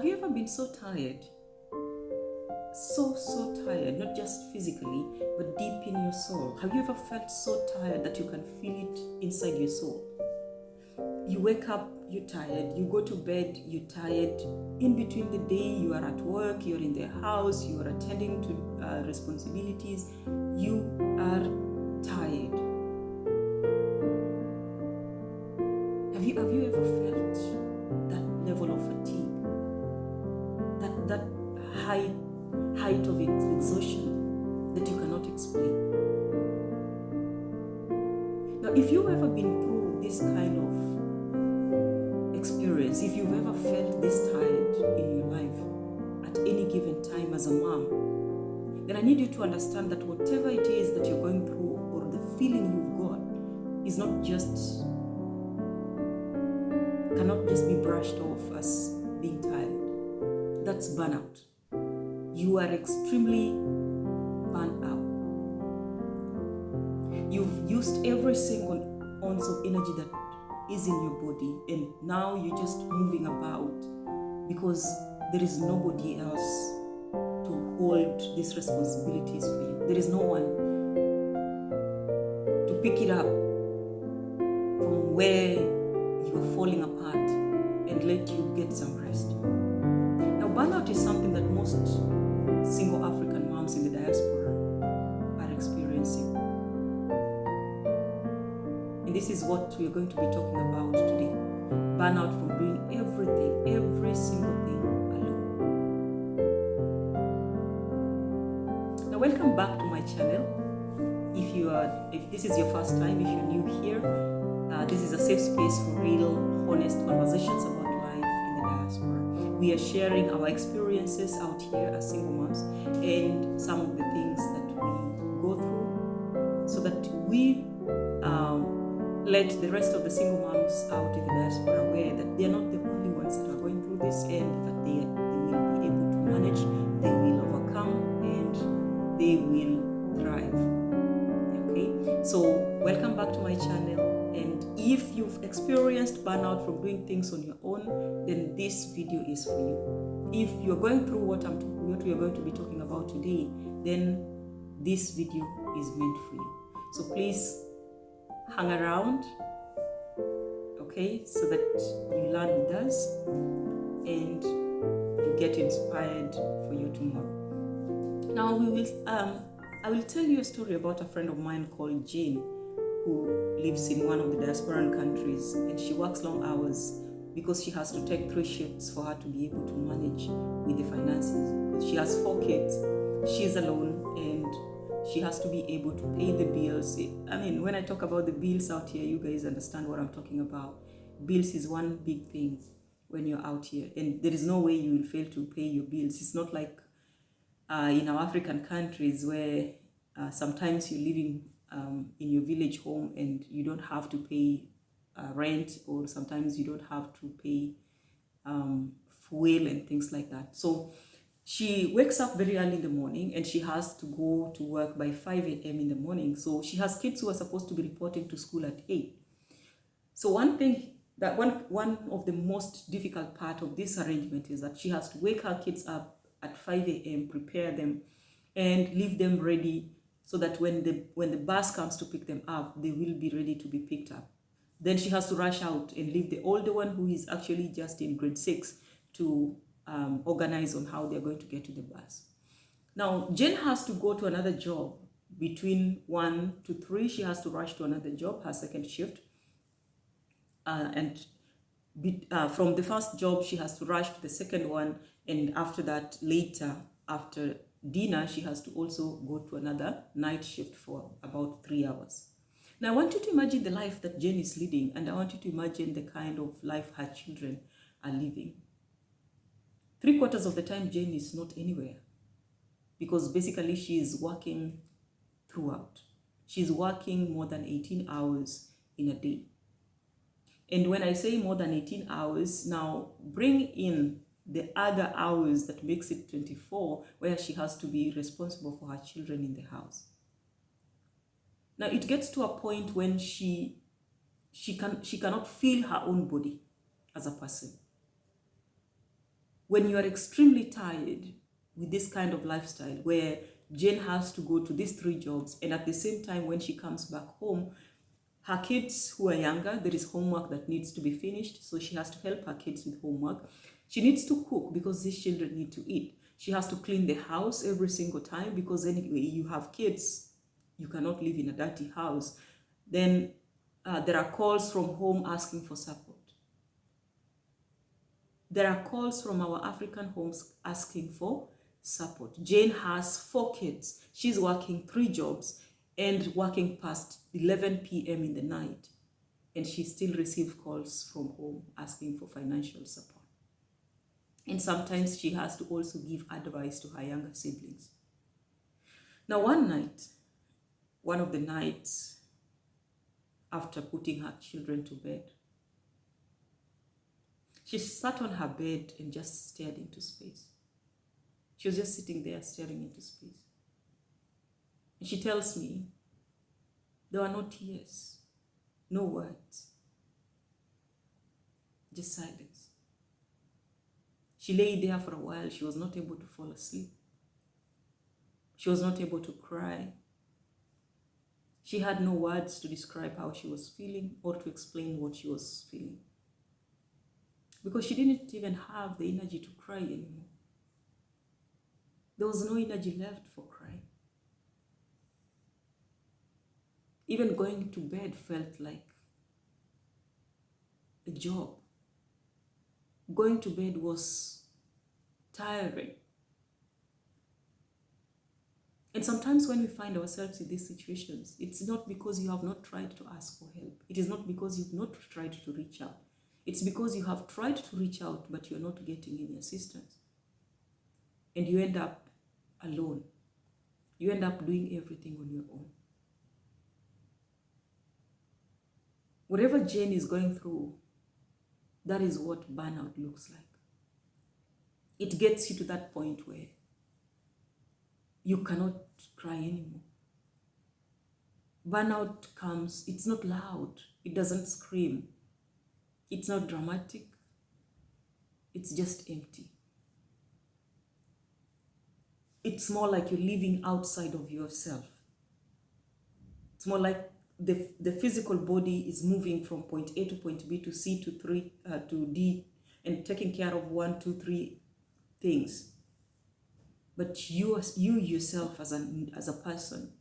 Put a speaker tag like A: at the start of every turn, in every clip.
A: Have you ever been so tired? So tired, not just physically, but deep in your soul. Have you ever felt so tired that you can feel it inside your soul? You wake up, you're tired. You go to bed, you're tired. In between the day, you are at work, you're in the house, you are attending to responsibilities. You are tired. Have you ever felt that level of fatigue? That height of exhaustion that you cannot explain? Now, if you've ever been through this kind of experience, if you've ever felt this tired in your life at any given time as a mom, then I need you to understand that whatever it is that you're going through or the feeling you've got is cannot just be brushed off as being tired. That's burnout. You are extremely burnt out. You've used every single ounce of energy that is in your body, and now you're just moving about because there is nobody else to hold these responsibilities for you. There is no one to pick it up from where you are falling apart and let you get some rest. Now, burnout is something that most single African moms in the diaspora are experiencing. And this is what we are going to be talking about today. Burnout from doing every single thing alone. Now, welcome back to my channel. If this is your first time, if you're new here, this is a safe space for real, honest conversations about life in the diaspora. We are sharing our experiences out here as single moms and some of the things that we go through so that we let the rest of the single moms out in the diaspora aware that they're not the only ones that are going through this, and that they will be able to manage, they will overcome, and they will thrive. Okay, so welcome back to my channel. And if you've experienced burnout from doing things on your own, then this video is for you. If you're going through what we are going to be talking about today, then this video is meant for you. So please hang around, okay, so that you learn with us and you get inspired for your tomorrow. Now I will tell you a story about a friend of mine called Jane, who lives in one of the diasporan countries, and she works long hours because she has to take 3 shifts for her to be able to manage with the finances. Because she has 4 kids, she's alone, and she has to be able to pay the bills. I mean, when I talk about the bills out here, you guys understand what I'm talking about. Bills is one big thing when you're out here, and there is no way you will fail to pay your bills. It's not like in our African countries where sometimes you're living in your village home and you don't have to pay rent, or sometimes you don't have to pay fuel and things like that. So she wakes up very early in the morning and she has to go to work by 5 a.m. in the morning. So she has kids who are supposed to be reporting to school at 8. So one of the most difficult part of this arrangement is that she has to wake her kids up at 5 a.m., prepare them, and leave them ready so that when the bus comes to pick them up, they will be ready to be picked up. Then she has to rush out and leave the older one, who is actually just in grade 6, to organize on how they're going to get to the bus. Now, Jen has to go to another job between 1 to 3. She has to rush to another job, her second shift. From the first job, she has to rush to the second one. And after that, later, after dinner, she has to also go to another night shift for about 3 hours. Now, I want you to imagine the life that Jen is leading, and I want you to imagine the kind of life her children are living. 3/4 of the time, Jen is not anywhere, because basically she is working throughout. She's working more than 18 hours in a day. And when I say more than 18 hours, now bring in the other hours that makes it 24, where she has to be responsible for her children in the house. Now it gets to a point when she cannot feel her own body as a person. When you are extremely tired with this kind of lifestyle where Jane has to go to these 3 jobs, and at the same time when she comes back home, her kids who are younger, there is homework that needs to be finished, so she has to help her kids with homework. She needs to cook because these children need to eat. She has to clean the house every single time because anyway, you have kids, you cannot live in a dirty house. Then there are calls from home asking for support. There are calls from our African homes asking for support. Jane has 4 kids. She's working 3 jobs and working past 11 p.m. in the night. And she still receives calls from home asking for financial support. And sometimes she has to also give advice to her younger siblings. Now, one of the nights after putting her children to bed, she sat on her bed and just stared into space. She was just sitting there staring into space. And she tells me there were no tears, no words, just silence. She lay there for a while. She was not able to fall asleep. She was not able to cry. She had no words to describe how she was feeling or to explain what she was feeling, because she didn't even have the energy to cry anymore. There was no energy left for crying. Even going to bed felt like a job. Going to bed was tiring. And sometimes when we find ourselves in these situations, it's not because you have not tried to ask for help. It is not because you've not tried to reach out. It's because you have tried to reach out, but you're not getting any assistance. And you end up alone. You end up doing everything on your own. Whatever Jane is going through, that is what burnout looks like. It gets you to that point where you cannot cry anymore. Burnout comes, it's not loud, it doesn't scream, it's not dramatic, it's just empty. It's more like you're living outside of yourself. It's more like the physical body is moving from point A to point B to C to D and taking care of 1, 2, 3 things. But you yourself as a person,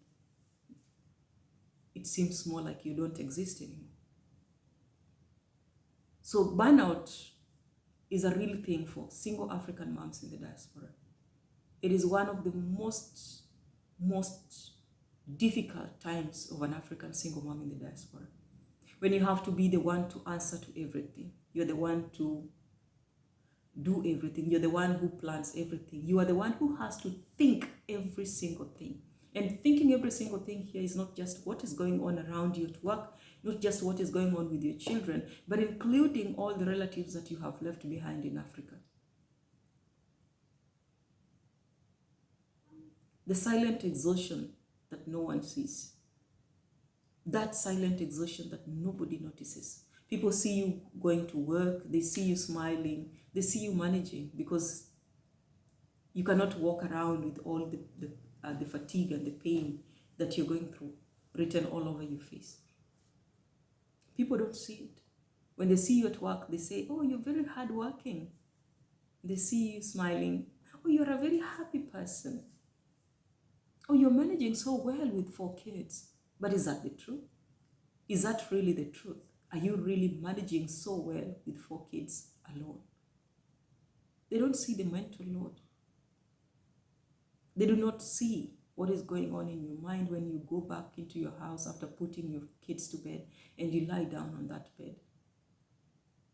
A: it seems more like you don't exist anymore. So burnout is a real thing for single African moms in the diaspora. It is one of the most difficult times of an African single mom in the diaspora. When you have to be the one to answer to everything. You're the one to do everything. You're the one who plans everything. You are the one who has to think every single thing. And thinking every single thing here is not just what is going on around you at work, not just what is going on with your children, but including all the relatives that you have left behind in Africa. The silent exhaustion that no one sees. That silent exhaustion that nobody notices. People see you going to work, they see you smiling, they see you managing, because you cannot walk around with all the fatigue and the pain that you're going through written all over your face. People don't see it. When they see you at work, they say, oh, you're very hardworking. They see you smiling. Oh, you're a very happy person. Oh, you're managing so well with 4 kids. But is that the truth? Is that really the truth? Are you really managing so well with 4 kids alone? They don't see the mental load. They do not see what is going on in your mind when you go back into your house after putting your kids to bed and you lie down on that bed.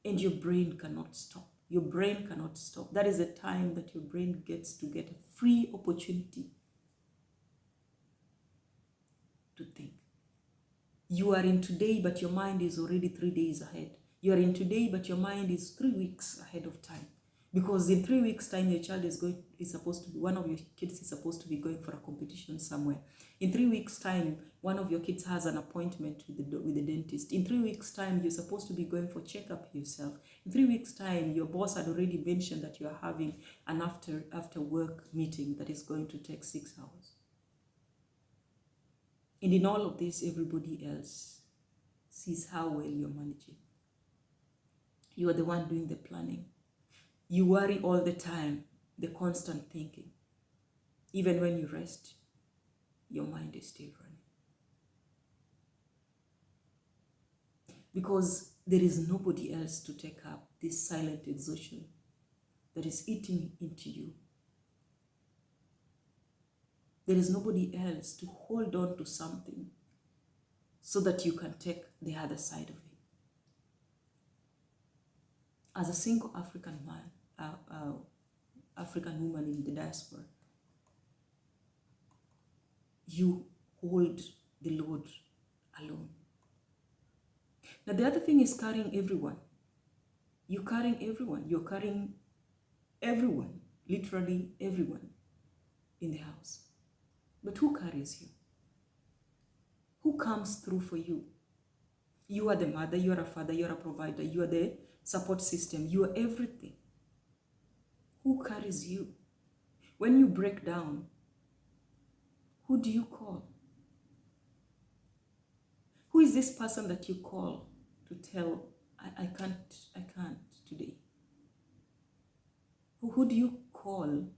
A: And your brain cannot stop. Your brain cannot stop. That is the time that your brain gets to get a free opportunity to think. You are in today, but your mind is already 3 days ahead. You are in today, but your mind is 3 weeks ahead of time. Because in 3 weeks' time, your child is supposed to be, one of your kids is supposed to be going for a competition somewhere. In 3 weeks' time, one of your kids has an appointment with the dentist. In 3 weeks' time, you're supposed to be going for checkup yourself. In 3 weeks' time, your boss had already mentioned that you are having an after work meeting that is going to take 6 hours. And in all of this, everybody else sees how well you're managing. You are the one doing the planning. You worry all the time, the constant thinking. Even when you rest, your mind is still running. Because there is nobody else to take up this silent exhaustion that is eating into you. There is nobody else to hold on to something so that you can take the other side of it. As a single African man, African woman in the diaspora, you hold the load alone. Now the other thing is carrying everyone. You're carrying everyone. You're carrying everyone, literally everyone in the house. But who carries you? Who comes through for you? You are the mother, you are a father, you are a provider, you are the support system, you are everything. Who carries you? When you break down, who do you call? Who is this person that you call to tell, I can't today? Who do you call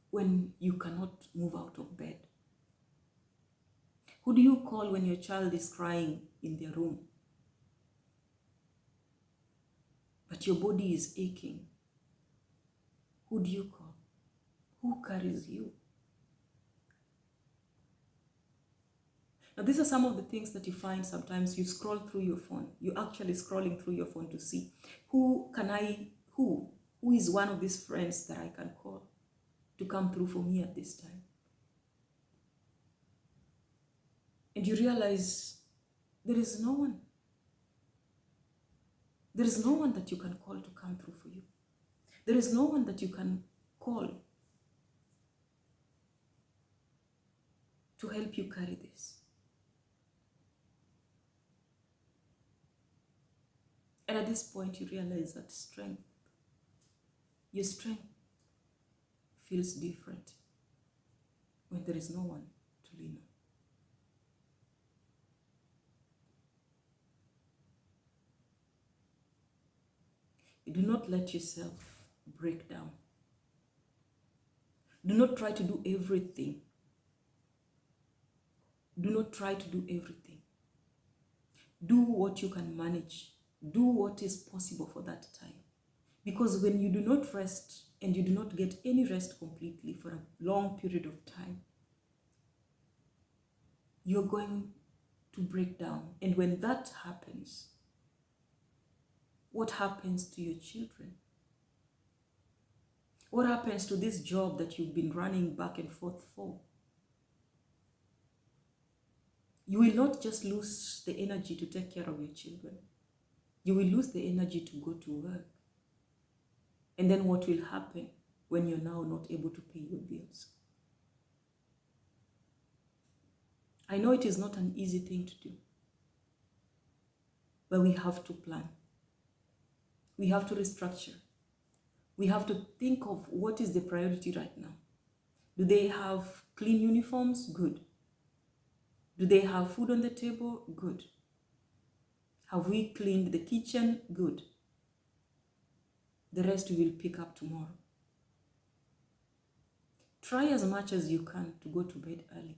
A: when you cannot move out of bed? Who do you call when your child is crying in their room, but your body is aching? Who do you call? Who carries you? Now, these are some of the things that you find sometimes. You scroll through your phone. You're actually scrolling through your phone to see who is one of these friends that I can call to come through for me at this time. And you realize there is no one. There is no one that you can call to come through for you. There is no one that you can call to help you carry this. And at this point, you realize that your strength feels different when there is no one to lean on. Do not let yourself break down. Do not try to do everything. Do not try to do everything. Do what you can manage. Do what is possible for that time. Because when you do not rest and you do not get any rest completely for a long period of time, you're going to break down. And when that happens, what happens to your children? What happens to this job that you've been running back and forth for? You will not just lose the energy to take care of your children. You will lose the energy to go to work. And then what will happen when you're now not able to pay your bills? I know it is not an easy thing to do, but we have to plan. We have to restructure. We have to think of what is the priority right now. Do they have clean uniforms? Good. Do they have food on the table? Good. Have we cleaned the kitchen? Good. The rest we will pick up tomorrow. Try as much as you can to go to bed early.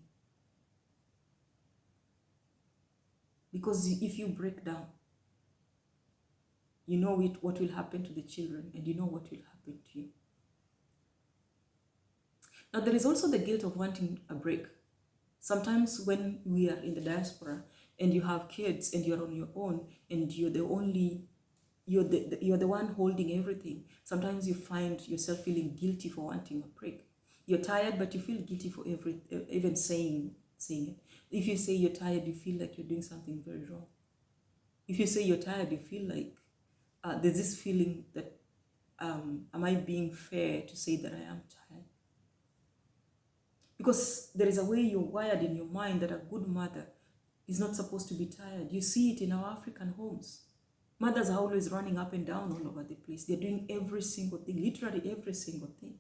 A: Because if you break down, you know what will happen to the children, and you know what will happen to you. Now, there is also the guilt of wanting a break. Sometimes when we are in the diaspora and you have kids and you're on your own and you're the one holding everything, sometimes you find yourself feeling guilty for wanting a break. You're tired, but you feel guilty for even saying it. If you say you're tired, you feel like you're doing something very wrong. If you say you're tired, you feel like there's this feeling that, am I being fair to say that I am tired? Because there is a way you're wired in your mind that a good mother is not supposed to be tired. You see it in our African homes. Mothers are always running up and down all over the place. They're doing every single thing, literally every single thing.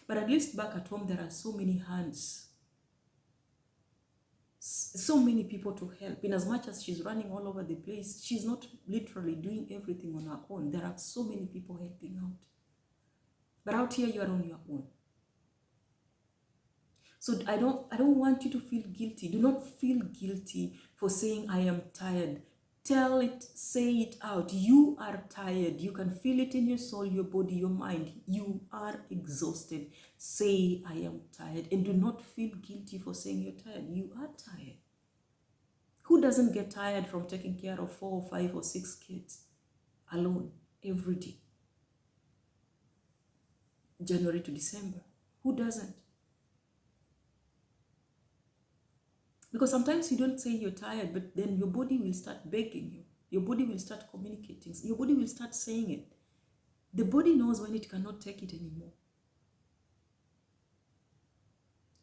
A: But at least back at home, there are so many hands, so many people to help. In as much as she's running all over the place, she's not literally doing everything on her own. There are so many people helping out. But out here, you are on your own. So I don't want you to feel guilty. Do not feel guilty for saying, I am tired. Tell it, say it out. You are tired. You can feel it in your soul, your body, your mind. You are exhausted. Say, I am tired. And do not feel guilty for saying you're tired. You are tired. Who doesn't get tired from taking care of 4 or 5 or 6 kids alone every day? January to December. Who doesn't? Because sometimes you don't say you're tired, but then your body will start begging you. Your body will start communicating. Your body will start saying it. The body knows when it cannot take it anymore.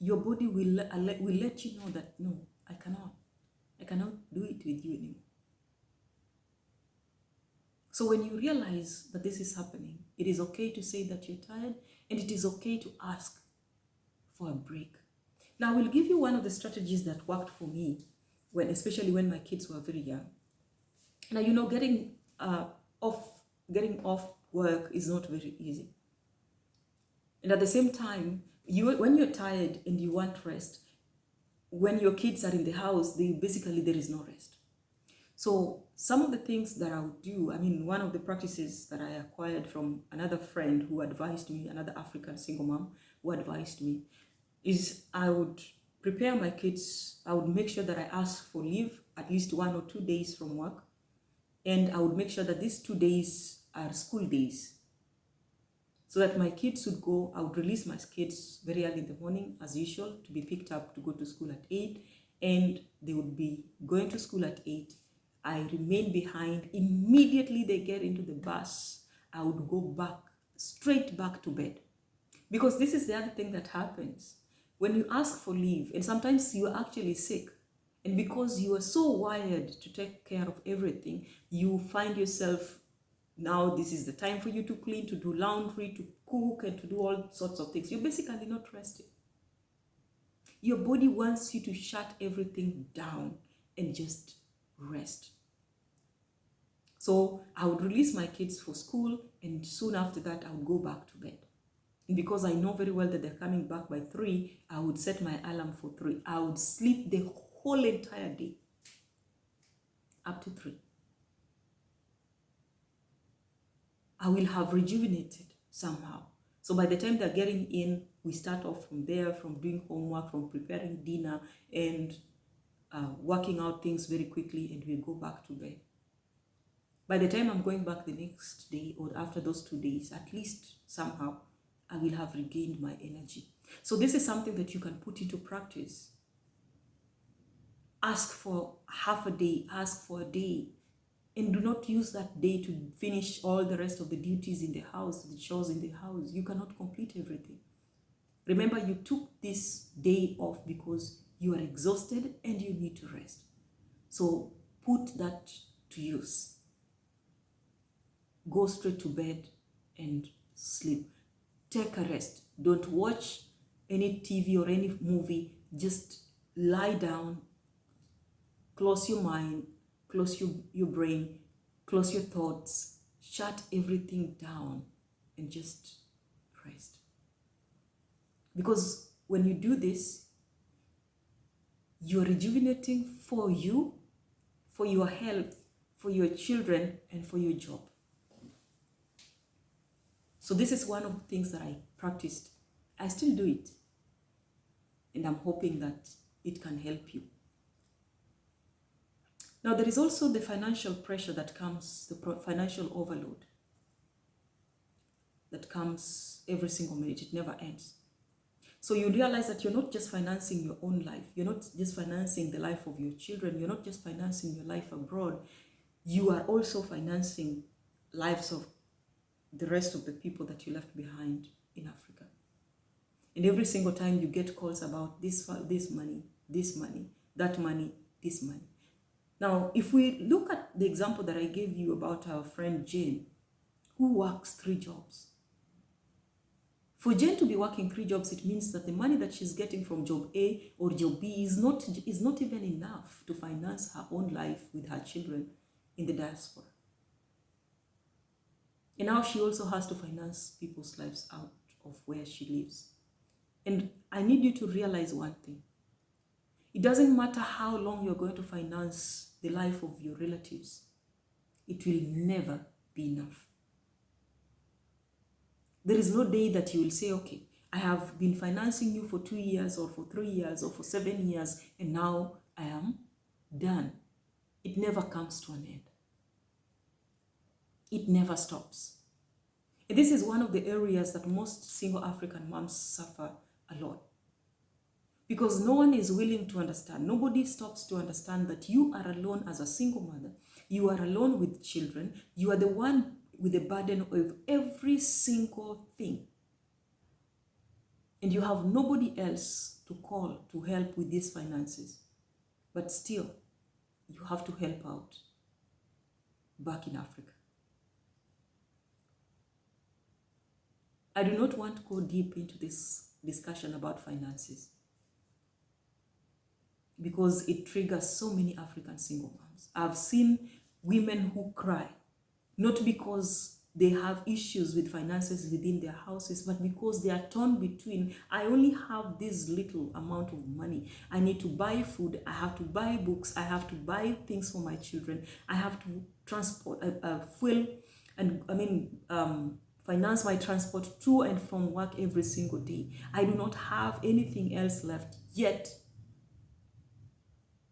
A: Your body will let you know that, no, I cannot do it with you anymore. So when you realize that this is happening, it is okay to say that you're tired, and it is okay to ask for a break. Now, I will give you one of the strategies that worked for me, especially when my kids were very young. Now, you know, getting off work is not very easy. And at the same time, when you're tired and you want rest, when your kids are in the house, there is no rest. So some of the things that I would do, one of the practices that I acquired from another friend who advised me, another African single mom who advised me, is I would prepare my kids. I would make sure that I ask for leave at least 1 or 2 days from work. And I would make sure that these 2 days are school days. So that my kids would go, I would release my kids very early in the morning, as usual, to be picked up to go to school at 8. And they would be going to school at 8. I remain behind. Immediately they get into the bus, I would go straight back to bed. Because this is the other thing that happens. When you ask for leave, and sometimes you are actually sick, and because you are so wired to take care of everything, you find yourself, now this is the time for you to clean, to do laundry, to cook, and to do all sorts of things. You're basically not resting. Your body wants you to shut everything down and just rest. So I would release my kids for school, and soon after that, I would go back to bed. And because I know very well that they're coming back by 3, I would set my alarm for 3. I would sleep the whole entire day up to 3. I will have rejuvenated somehow. So by the time they're getting in, we start off from there, from doing homework, from preparing dinner, and working out things very quickly, and we go back to bed. By the time I'm going back the next day, or after those 2 days, at least somehow, I will have regained my energy. So this is something that you can put into practice. Ask for half a day, ask for a day, and do not use that day to finish all the rest of the duties in the house, the chores in the house. You cannot complete everything. Remember, you took this day off because you are exhausted and you need to rest. So put that to use. Go straight to bed and sleep. Take a rest. Don't watch any TV or any movie. Just lie down, close your mind, close your brain, close your thoughts, shut everything down, and just rest. Because when you do this, you're rejuvenating for you, for your health, for your children, and for your job. So this is one of the things that I practiced. I still do it. And I'm hoping that it can help you. Now, there is also the financial pressure that comes, the financial overload that comes every single minute. It never ends. So you realize that you're not just financing your own life. You're not just financing the life of your children. You're not just financing your life abroad. You are also financing lives of the rest of the people that you left behind in Africa. And every single time you get calls about this money, that money, this money. Now, if we look at the example that I gave you about our friend Jane, who works 3 jobs. For Jane to be working 3 jobs, it means that the money that she's getting from job A or job B is not even enough to finance her own life with her children in the diaspora. And now she also has to finance people's lives out of where she lives. And I need you to realize one thing. It doesn't matter how long you're going to finance the life of your relatives. It will never be enough. There is no day that you will say, okay, I have been financing you for 2 years or for 3 years or for 7 years, and now I am done. It never comes to an end. It never stops. And this is one of the areas that most single African moms suffer a lot. Because no one is willing to understand. Nobody stops to understand that you are alone as a single mother. You are alone with children. You are the one with the burden of every single thing. And you have nobody else to call to help with these finances. But still, you have to help out back in Africa. I do not want to go deep into this discussion about finances because it triggers so many African single moms. I've seen women who cry, not because they have issues with finances within their houses, but because they are torn between, I only have this little amount of money. I need to buy food, I have to buy books, I have to buy things for my children, I have to transport, fuel, and finance my transport to and from work every single day. I do not have anything else left, yet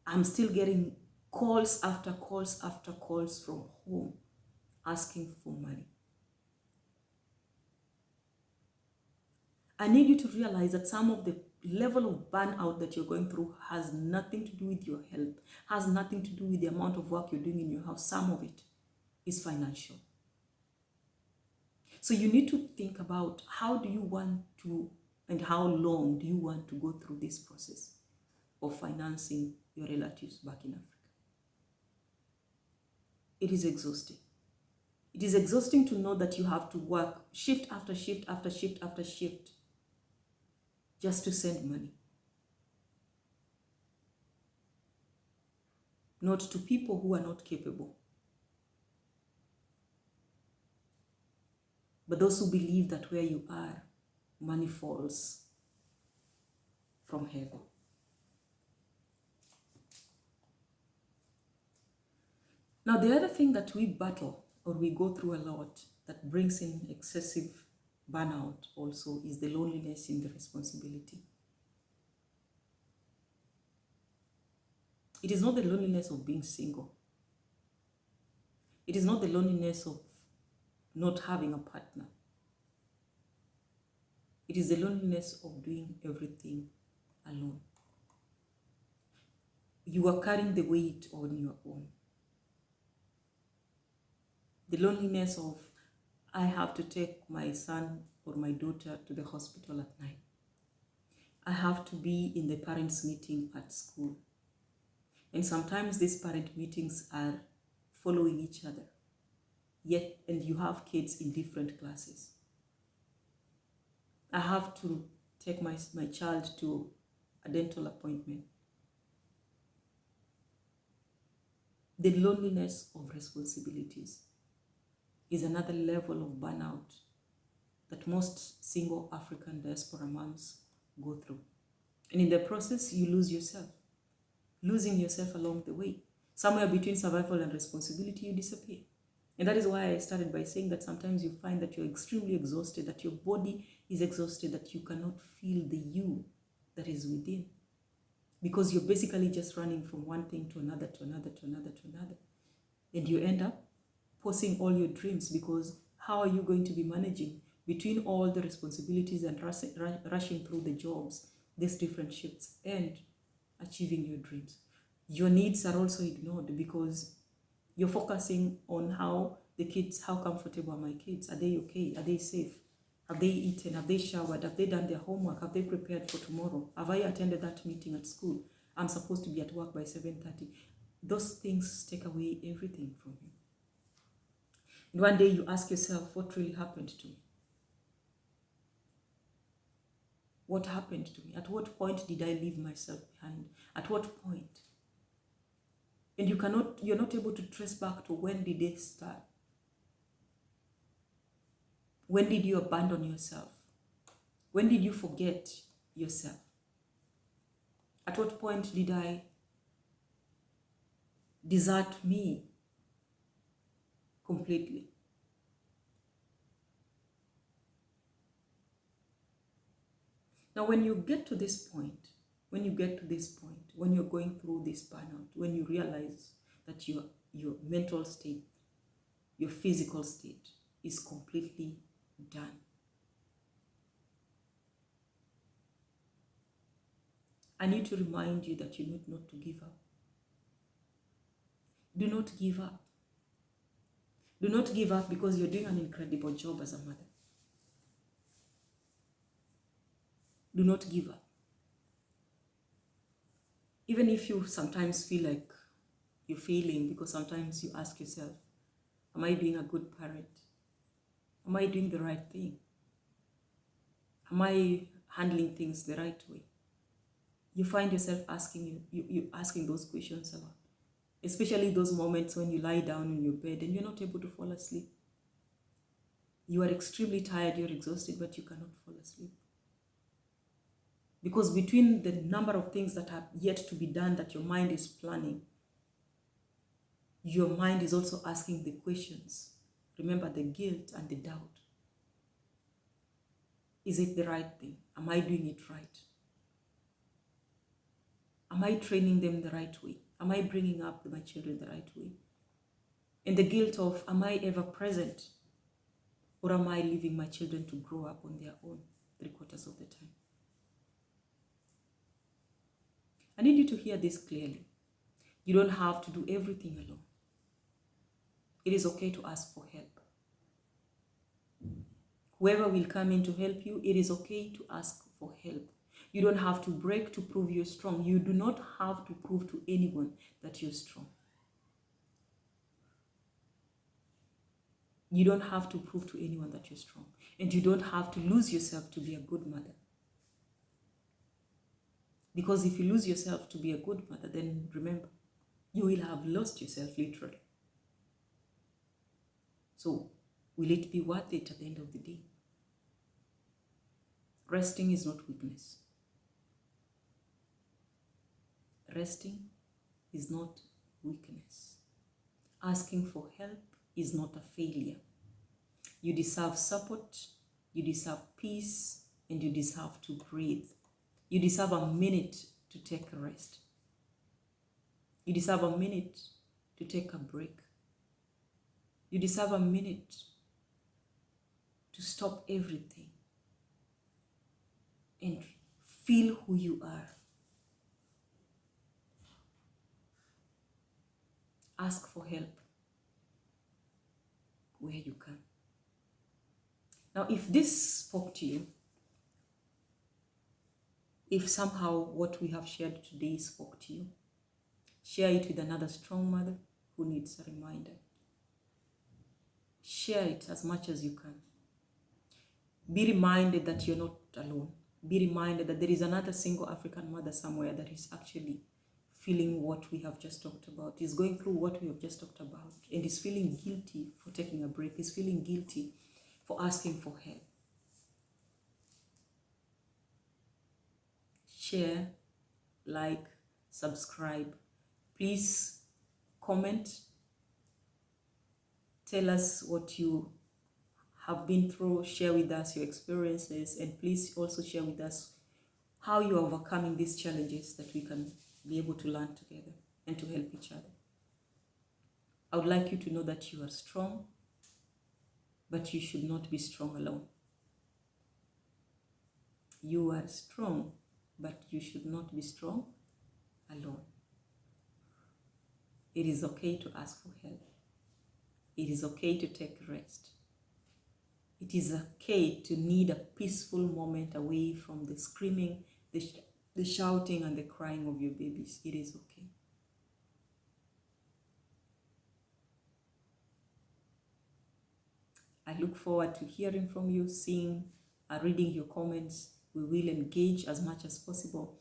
A: I'm still getting calls after calls after calls from home asking for money. I need you to realize that some of the level of burnout that you're going through has nothing to do with your health, has nothing to do with the amount of work you're doing in your house. Some of it is financial. So you need to think about how do you want to, and how long do you want to go through this process of financing your relatives back in Africa. It is exhausting. It is exhausting to know that you have to work shift after shift after shift after shift just to send money. Not to people who are not capable, but those who believe that where you are, money falls from heaven. Now, the other thing that we battle or we go through a lot that brings in excessive burnout also is the loneliness in the responsibility. It is not the loneliness of being single. It is not the loneliness of not having a partner. It is the loneliness of doing everything alone. You are carrying the weight on your own. The loneliness of, I have to take my son or my daughter to the hospital at night. I have to be in the parents' meeting at school. And sometimes these parent meetings are following each other. And you have kids in different classes. I have to take my child to a dental appointment. The loneliness of responsibilities is another level of burnout that most single African diaspora moms go through. And in the process, you lose yourself. Losing yourself along the way. Somewhere between survival and responsibility, you disappear. And that is why I started by saying that sometimes you find that you're extremely exhausted, that your body is exhausted, that you cannot feel the you that is within. Because you're basically just running from one thing to another, to another, to another, to another. And you end up pausing all your dreams, because how are you going to be managing between all the responsibilities and rushing through the jobs, these different shifts, and achieving your dreams? Your needs are also ignored because you're focusing on how The kids, how comfortable are my kids? Are they okay? Are they safe? Have they eaten? Have they showered? Have they done their homework? Have they prepared for tomorrow? Have I attended that meeting at school? I'm supposed to be at work by 7:30. Those things take away everything from you. And one day you ask yourself, what really happened to me? What happened to me? At what point did I leave myself behind? At what point? And you're not able to trace back to when did they start? When did you abandon yourself? When did you forget yourself? At what point did I desert me completely? Now, when you get to this point, when you're going through this burnout, when you realize that your mental state, your physical state is completely done, I need to remind you that you need not to give up. Do not give up. Do not give up because you're doing an incredible job as a mother. Do not give up. Even if you sometimes feel like you're failing, because sometimes you ask yourself, am I being a good parent? Am I doing the right thing? Am I handling things the right way? You find yourself asking you asking those questions a lot. Especially those moments when you lie down in your bed and you're not able to fall asleep. You are extremely tired, you're exhausted, but you cannot fall asleep. Because between the number of things that are yet to be done that your mind is planning, your mind is also asking the questions. Remember the guilt and the doubt. Is it the right thing? Am I doing it right? Am I training them the right way? Am I bringing up my children the right way? And the guilt of, am I ever present? Or am I leaving my children to grow up on their own 3/4 of the time? I need you to hear this clearly. You don't have to do everything alone. It is okay to ask for help. Whoever will come in to help you, it is okay to ask for help. You don't have to break to prove you're strong. You do not have to prove to anyone that you're strong. You don't have to prove to anyone that you're strong. And you don't have to lose yourself to be a good mother. Because if you lose yourself to be a good mother, then remember, you will have lost yourself literally. So, will it be worth it at the end of the day? Resting is not weakness. Resting is not weakness. Asking for help is not a failure. You deserve support, you deserve peace, and you deserve to breathe. You deserve a minute to take a rest. You deserve a minute to take a break. You deserve a minute to stop everything and feel who you are. Ask for help where you can. Now, if this spoke to you, if somehow what we have shared today spoke to you, share it with another strong mother who needs a reminder. Share it as much as you can. Be reminded that you're not alone. Be reminded that there is another single African mother somewhere that is actually feeling what we have just talked about, is going through what we have just talked about, and is feeling guilty for taking a break, is feeling guilty for asking for help. Share, like, subscribe. Please comment. Tell us what you have been through. Share with us your experiences, and please also share with us how you are overcoming these challenges that we can be able to learn together and to help each other. I would like you to know that you are strong, but you should not be strong alone. You are strong, but you should not be strong alone. It is okay to ask for help. It is okay to take rest. It is okay to need a peaceful moment away from the screaming, the shouting, and the crying of your babies. It is okay. I look forward to hearing from you, seeing, reading your comments. We will engage as much as possible.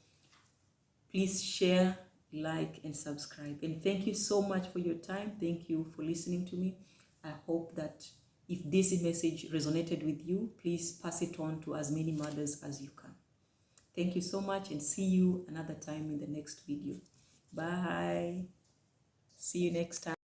A: Please share, like, and subscribe. And thank you so much for your time. Thank you for listening to me. I hope that if this message resonated with you, please pass it on to as many mothers as you can. Thank you so much, and see you another time in the next video. Bye. See you next time.